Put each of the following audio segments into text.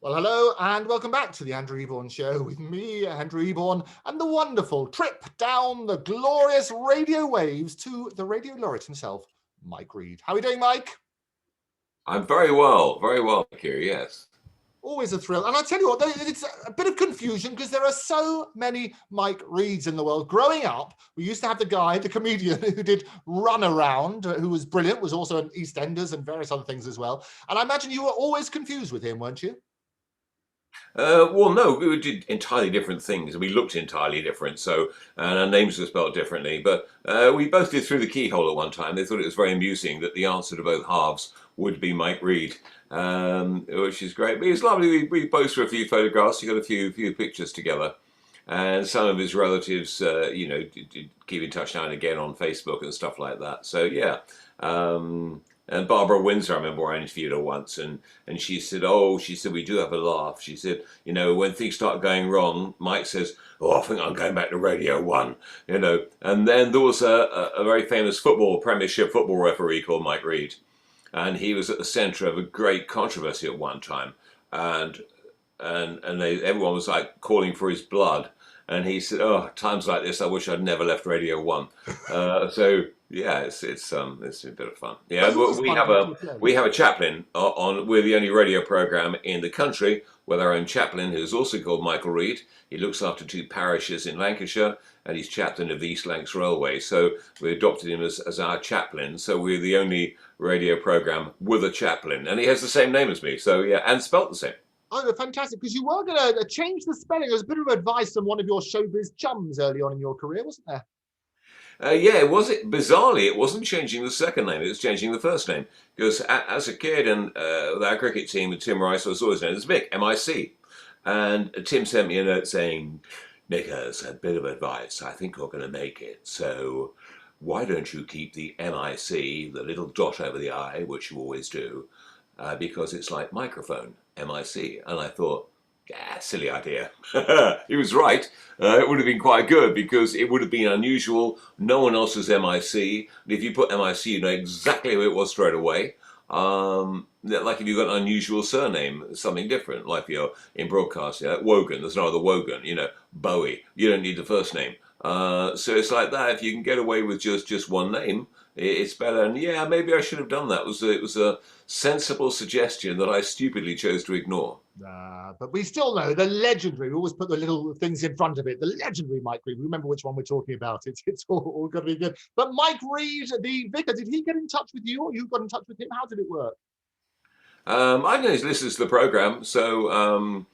Well, hello and welcome back to the Andrew Eborn Show with me, Andrew Eborn, and the wonderful trip down the glorious radio waves to the radio laureate himself, Mike Read. How are we doing, Mike? I'm very well, Kira, yes. Always a thrill. And I tell you what, it's a bit of confusion because there are so many Mike Reads in the world. Growing up, we used to have the guy, the comedian who did Run Around, who was brilliant, was also an EastEnders and various other things as well. And I imagine you were always confused with him, weren't you? Well, no, we did entirely different things. We looked entirely different, so and our names were spelled differently. But we both did Through the Keyhole at one time. They thought it was very amusing that the answer to both halves would be Mike Read, which is great. But it was lovely. We posed for a few photographs. We got a few pictures together, and some of his relatives, did keep in touch now and again on Facebook and stuff like that. So yeah. And Barbara Windsor, I remember I interviewed her once, and she said, we do have a laugh. She said, when things start going wrong, Mike says, I think I'm going back to Radio 1, And then there was a very famous Premiership football referee called Mike Read, and he was at the centre of a great controversy at one time, and everyone was like calling for his blood. And he said, times like this, I wish I'd never left Radio 1. So yeah, it's a bit of fun. Yeah, we have a chaplain on. We're the only radio program in the country with our own chaplain, who's also called Michael Read. He looks after 2 parishes in Lancashire, and he's chaplain of the East Lancs Railway. So we adopted him as our chaplain. So we're the only radio program with a chaplain, and he has the same name as me. So yeah, and spelt the same. Oh, fantastic, because you were going to change the spelling. There was a bit of advice from one of your showbiz chums early on in your career, wasn't there? Yeah, bizarrely, it wasn't changing the second name, it was changing the first name. Because as a kid and with our cricket team with Tim Rice, I was always known as Mick, M-I-C. And Tim sent me a note saying, Nick has a bit of advice, I think you're going to make it. So why don't you keep the M-I-C, the little dot over the I, which you always do, because it's like microphone, M-I-C. And I thought, yeah, silly idea. He was right. It would have been quite good because it would have been unusual. No one else is MIC. And if you put MIC, you know exactly who it was straight away. Like if you've got an unusual surname, something different, like you're in broadcasting, like Wogan, there's no other Wogan, Bowie, you don't need the first name. So it's like that. If you can get away with just one name, it's better. And yeah, maybe I should have done that. It was a sensible suggestion that I stupidly chose to ignore. But we still know the legendary. We always put the little things in front of it. The legendary Mike Read. Remember which one we're talking about. It's all got to be good. But Mike Read, the vicar, did he get in touch with you, or you got in touch with him? How did it work? I know he listens to the program, so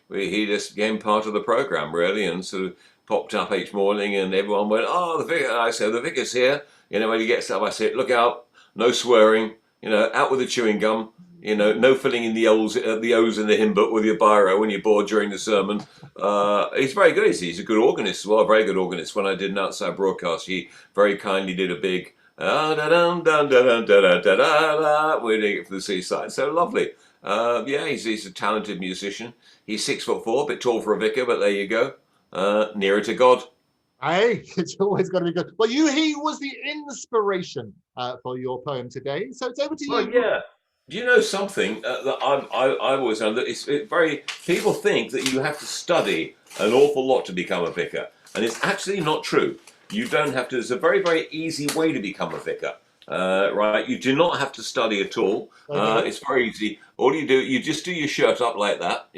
he just became part of the program really, and sort of popped up each morning, and everyone went, "Oh, the vicar!" I said, "The vicar's here." When he gets up, I said, "Look out, no swearing. Out with the chewing gum. No filling in the O's in the hymn book with your biro when you're bored during the sermon." He's very good. He's a good organist as well, a very good organist. When I did an outside broadcast, he very kindly did a big we're doing it for the seaside. So lovely. Yeah, he's a talented musician. He's 6'4", a bit tall for a vicar, but there you go. Nearer to God. Hey, it's always got to be good. Well, he was the inspiration for your poem today. So it's over to you. Well, yeah. Do you know something that I've always known, that it's very, people think that you have to study an awful lot to become a vicar, and it's actually not true. You don't have to. There's a very, very easy way to become a vicar. Right? You do not have to study at all. Okay. It's very easy. All you do, you just do your shirt up like that,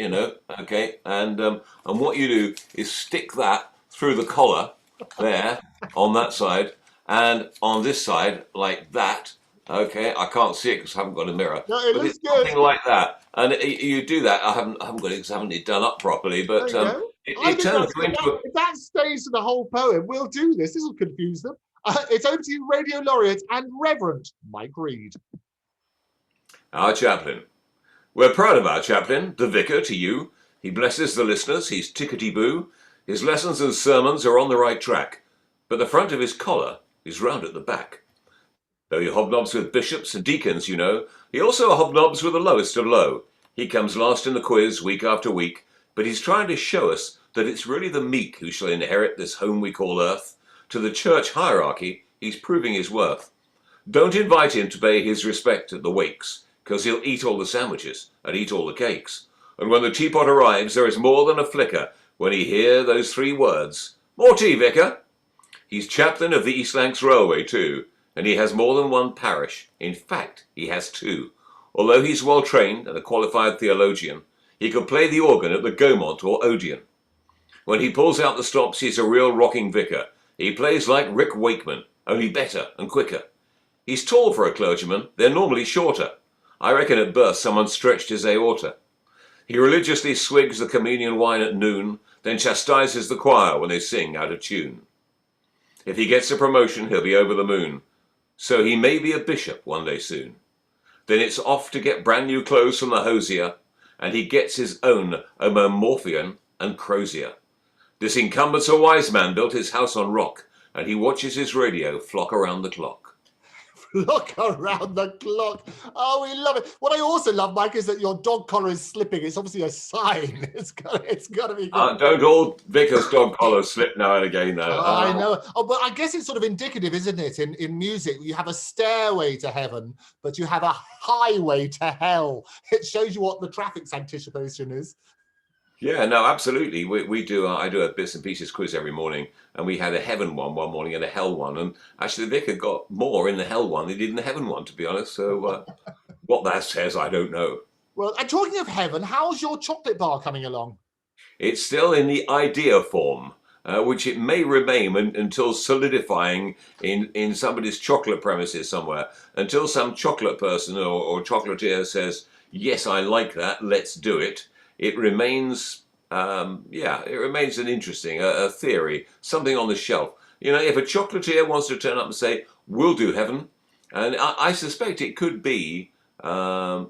okay, and what you do is stick that through the collar there on that side, and on this side like that. Okay, I can't see it because I haven't got a mirror. No, it but looks it's good. something like that, and you do that. I haven't got it because I haven't it done up properly, but it turns into. If that stays to the whole poem, we'll do this. This will confuse them. It's over to you, Radio Laureate and Reverend Mike Read. Our chaplain. We're proud of our chaplain, the vicar, to you. He blesses the listeners. He's tickety-boo. His lessons and sermons are on the right track, but the front of his collar is round at the back. Though he hobnobs with bishops and deacons, he also hobnobs with the lowest of low. He comes last in the quiz week after week, but he's trying to show us that it's really the meek who shall inherit this home we call earth. To the church hierarchy, he's proving his worth. Don't invite him to pay his respect at the wakes, 'cause he'll eat all the sandwiches and eat all the cakes. And when the teapot arrives, there is more than a flicker when he hear those 3 words, "More tea, vicar." He's chaplain of the East Lancs Railway too, and he has more than one parish. In fact, he has 2. Although he's well trained and a qualified theologian, he could play the organ at the Gaumont or Odeon. When he pulls out the stops, he's a real rocking vicar. He plays like Rick Wakeman, only better and quicker. He's tall for a clergyman, they're normally shorter. I reckon at birth someone stretched his aorta. He religiously swigs the communion wine at noon, then chastises the choir when they sing out of tune. If he gets a promotion, he'll be over the moon. So he may be a bishop one day soon. Then it's off to get brand new clothes from the hosier, and he gets his own Morphian and Crozier. This incumbent's a wise man, built his house on rock, and he watches his radio flock around the clock. Flock around the clock. Oh, we love it. What I also love, Mike, is that your dog collar is slipping. It's obviously a sign. It's got to be good. Don't all vicars' dog collars slip now and again, though. I know. Oh, but I guess it's sort of indicative, isn't it? In music, you have a stairway to heaven, but you have a highway to hell. It shows you what the traffic's anticipation is. Yeah, no, absolutely. We do. I do a bits and pieces quiz every morning, and we had a heaven one morning and a hell one, and actually the vicar got more in the hell one than he did in the heaven one, to be honest. So what that says, I don't know. Well, and talking of heaven, how's your chocolate bar coming along? It's still in the idea form, which it may remain until solidifying in somebody's chocolate premises somewhere, until some chocolate person or chocolatier says, yes, I like that, let's do it. It remains, it remains an interesting a theory, something on the shelf. You know, if a chocolatier wants to turn up and say, we'll do heaven, and I suspect it could be a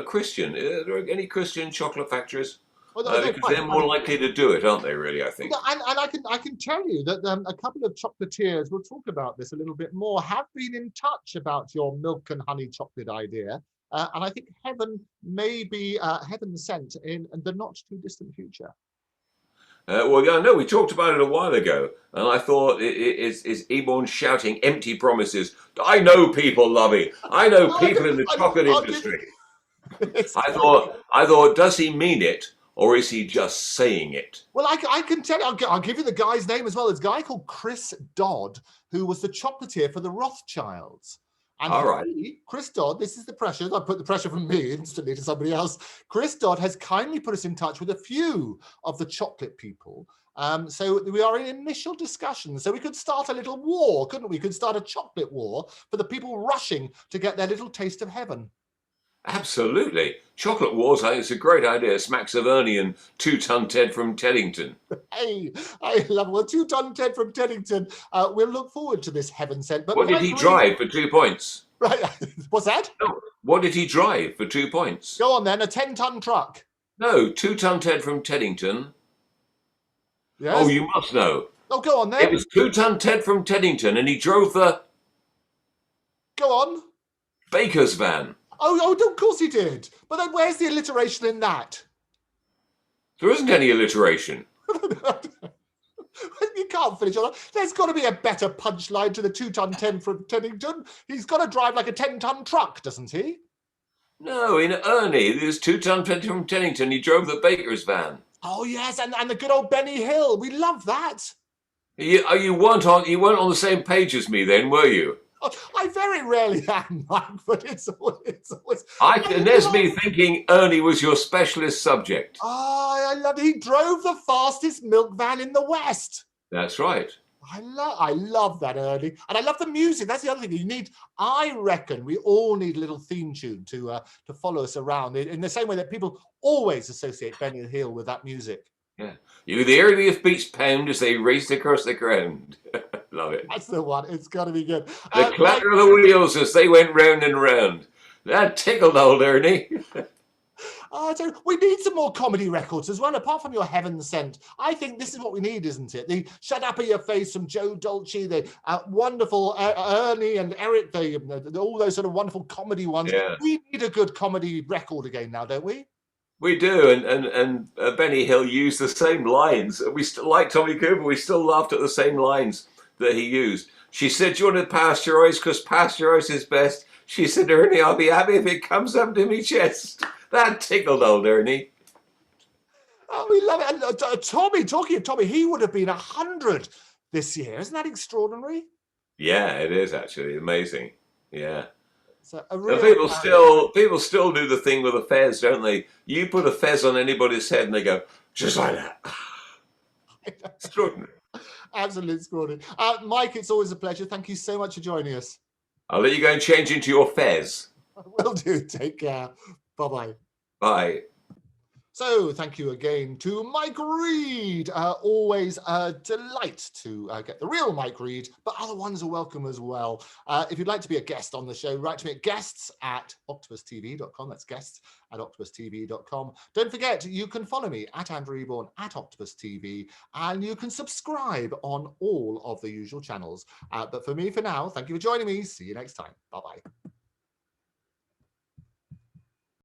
Christian. Are there any Christian chocolate factories? Well, because they're more likely to do it, aren't they, really, I think? And I can tell you that a couple of chocolatiers, we'll talk about this a little bit more, have been in touch about your milk and honey chocolate idea. And I think heaven may be heaven sent in the not too distant future. Well, yeah, no, we talked about it a while ago, and I thought is Eborn shouting empty promises. I know people, Lovey. I know people in the chocolate industry. I thought, does he mean it, or is he just saying it? Well, I can tell you, I'll give you the guy's name as well. There's a guy called Chris Dodd, who was the chocolatier for the Rothschilds. And all right. Chris Dodd, this is the pressure. I put the pressure from me instantly to somebody else. Chris Dodd has kindly put us in touch with a few of the chocolate people. So we are in initial discussions. So we could start a little war, couldn't we? We could start a chocolate war for the people rushing to get their little taste of heaven. Absolutely. Chocolate wars, I think it's a great idea. Smacks of Ernie and 2-Ton Ted from Teddington. Hey, I love it. Well, 2-Ton Ted from Teddington. We'll look forward to this heaven sent. But what did he drive for 2 points? Right. What's that? No. What did he drive for 2 points? Go on then, a 10-ton truck. No, 2-Ton Ted from Teddington. Yes. Oh, you must know. Oh, go on then. It was 2-Ton Ted from Teddington, and he drove the... Go on. Baker's van. Oh, of course he did. But then where's the alliteration in that? There isn't any alliteration. You can't finish on that. There's got to be a better punchline to the 2-Ton Ted from Teddington. He's got to drive like a 10-ton truck, doesn't he? No, in Ernie, there's 2-Ton Ted from Teddington. He drove the baker's van. Oh, yes, and the good old Benny Hill. We love that. You weren't on the same page as me then, were you? I very rarely am, Mike, but it's always. There's me thinking Ernie was your specialist subject. Oh, I love it. He drove the fastest milk van in the West. That's right. I love that, Ernie. And I love the music. That's the other thing. I reckon we all need a little theme tune to follow us around in the same way that people always associate Benny Hill with that music. Yeah. You hear the beats pound as they raced across the ground. Love it. That's the one. It's got to be good. The clatter of the wheels as they went round and round. That tickled old Ernie. So we need some more comedy records as well, apart from your Heaven Sent. I think this is what we need, isn't it? The Shut Up in Your Face from Joe Dolce, the wonderful Ernie and Eric, all those sort of wonderful comedy ones. Yeah. We need a good comedy record again now, don't we? We do, and Benny Hill used the same lines. We still, like Tommy Cooper, we still laughed at the same lines that he used. She said, "You want to pasteurize because pasteurize is best." She said, "Ernie, I'll be happy if it comes up to me chest." That tickled old Ernie. Oh, we love it. And Tommy, talking of Tommy, he would have been 100 this year. Isn't that extraordinary? Yeah, it is actually amazing. Yeah. So a And real people still do the thing with a fez, don't they? You put a fez on anybody's head and they go, just like that. Extraordinary. absolute extraordinary. Mike, it's always a pleasure. Thank you so much for joining us. I'll let you go and change into your fez. Will do. Take care. Bye-bye. Bye. So thank you again to Mike Read. Always a delight to get the real Mike Read, but other ones are welcome as well. If you'd like to be a guest on the show, write to me at guests@octopustv.com. That's guests@octopustv.com. Don't forget, you can follow me at Andrew Eborn at octopustv, and you can subscribe on all of the usual channels. But for me, for now, thank you for joining me. See you next time. Bye-bye.